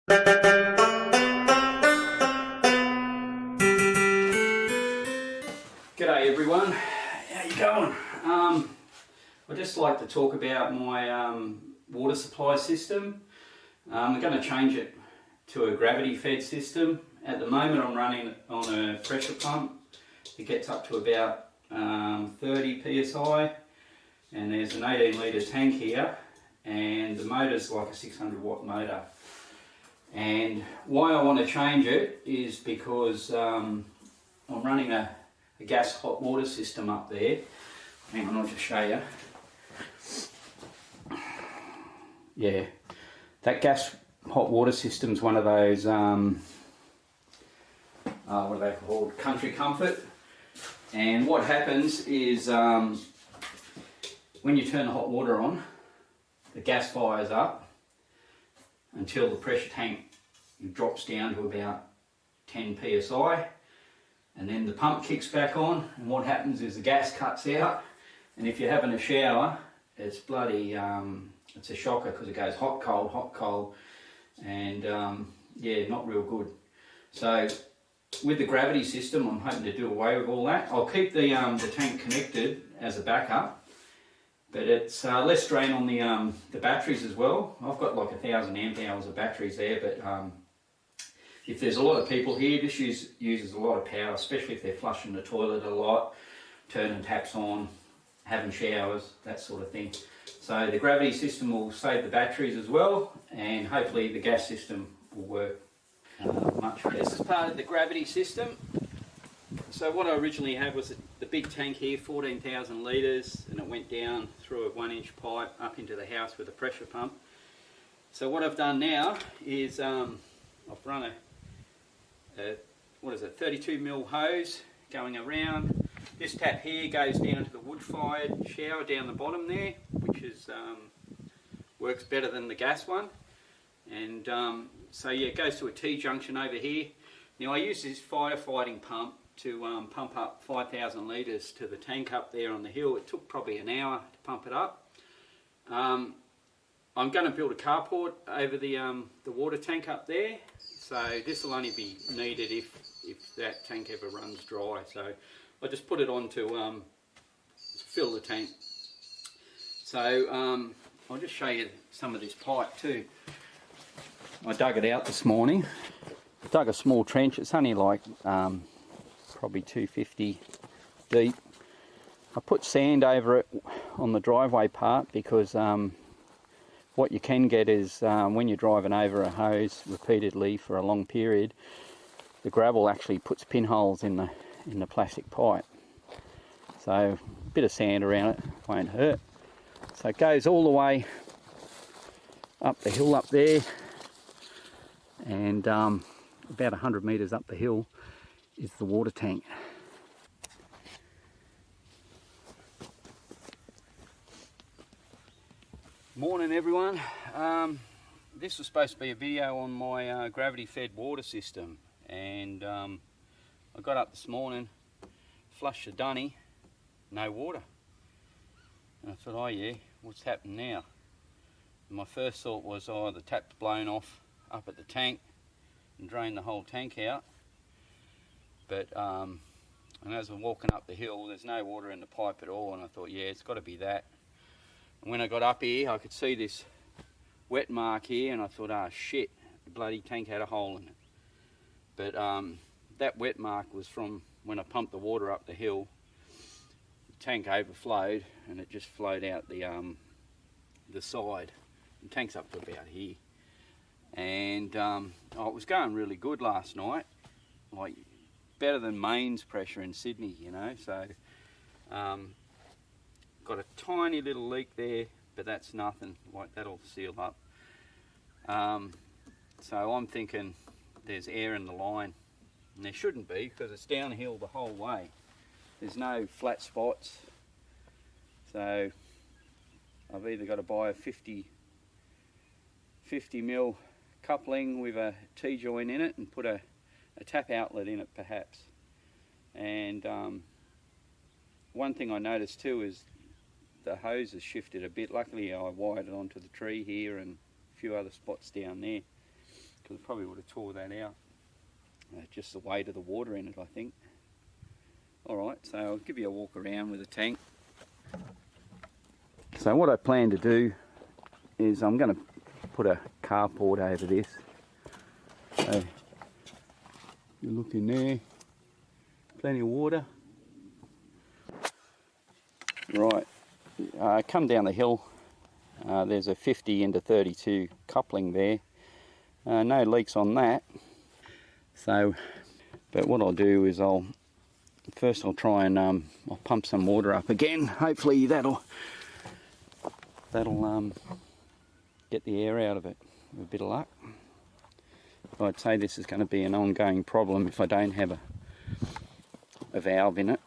G'day everyone, how you going? I'd just like to talk about my water supply system. I'm going to change it to a gravity fed system. At the moment I'm running on a pressure pump. It gets up to about 30 psi, and there's an 18 litre tank here, and the motor's like a 600 watt motor. And why I want to change it is because I'm running a gas hot water system up there. Hang on, I'll just show you. Yeah, that gas hot water system's one of those, what are they called? Country Comfort. And what happens is when you turn the hot water on, the gas fires up until the pressure tank drops down to about 10 psi, and then the pump kicks back on, and what happens is the gas cuts out, and if you're having a shower, it's bloody, it's a shocker because it goes hot, cold, and yeah, not real good. So with the gravity system, I'm hoping to do away with all that. I'll keep the tank connected as a backup, but it's less strain on the batteries as well. I've got like 1000 amp hours of batteries there, but if there's a lot of people here, this uses a lot of power, especially if they're flushing the toilet a lot, turning taps on, having showers, that sort of thing. So the gravity system will save the batteries as well, and hopefully the gas system will work much better. This is part of the gravity system. So what I originally had was the big tank here, 14,000 litres, and it went down through a 1-inch pipe up into the house with a pressure pump. So what I've done now is I've run a 32mm hose going around. This tap here goes down to the wood-fired shower down the bottom there, which is works better than the gas one. And so yeah, it goes to a T-junction over here. Now I use this firefighting pump to pump up 5,000 litres to the tank up there on the hill. It took probably an hour to pump it up. I'm going to build a carport over the water tank up there, so this will only be needed if that tank ever runs dry. So I just put it on to fill the tank. So I'll just show you some of this pipe too. I dug it out this morning. I dug a small trench. It's only like probably 250 deep. I put sand over it on the driveway part because what you can get is when you're driving over a hose repeatedly for a long period, the gravel actually puts pinholes in the plastic pipe. So a bit of sand around it won't hurt. So it goes all the way up the hill up there, and about 100 metres up the hill is the water tank. Morning everyone. This was supposed to be a video on my gravity fed water system, and I got up this morning, flushed the dunny, no water. And I thought, oh yeah, what's happened now? And my first thought was, oh, the tap's blown off up at the tank and drained the whole tank out. But and as I'm walking up the hill, there's no water in the pipe at all, and I thought, yeah, it's got to be that. And when I got up here, I could see this wet mark here, and I thought, ah, shit, the bloody tank had a hole in it. But that wet mark was from when I pumped the water up the hill. The tank overflowed, and it just flowed out the side. The tank's up to about here. And it was going really good last night, like better than mains pressure in Sydney, you know. So got a tiny little leak there, but that's nothing, like that'll seal up. So I'm thinking there's air in the line, and there shouldn't be because it's downhill the whole way. There's no flat spots, so I've either got to buy a 50 mil coupling with a T-joint in it and put a tap outlet in it perhaps. And one thing I noticed too is the hose has shifted a bit. Luckily I wired it onto the tree here and a few other spots down there, because I probably would have tore that out. Just the weight of the water in it, I think. Alright, so I'll give you a walk around with the tank. So what I plan to do is I'm going to put a carport over this. So you look in there, plenty of water. Right, come down the hill, there's a 50 into 32 coupling there. No leaks on that. So, but what I'll do is I'll try and I'll pump some water up again. Hopefully that'll get the air out of it with a bit of luck. But I'd say this is going to be an ongoing problem if I don't have a valve in it.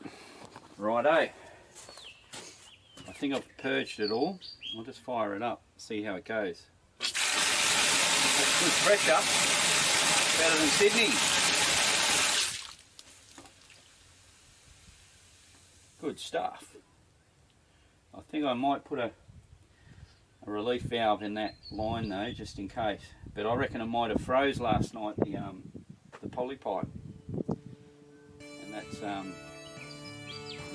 Righto. I think I've purged it all. I'll just fire it up, see how it goes. That's good pressure. Better than Sydney. Good stuff. I think I might put a relief valve in that line though, just in case. But I reckon it might have froze last night, the poly pipe. And that's the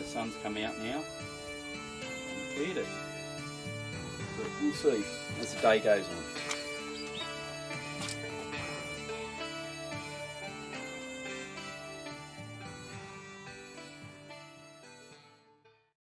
sun's come out now and cleared it. But we'll see as the day goes on.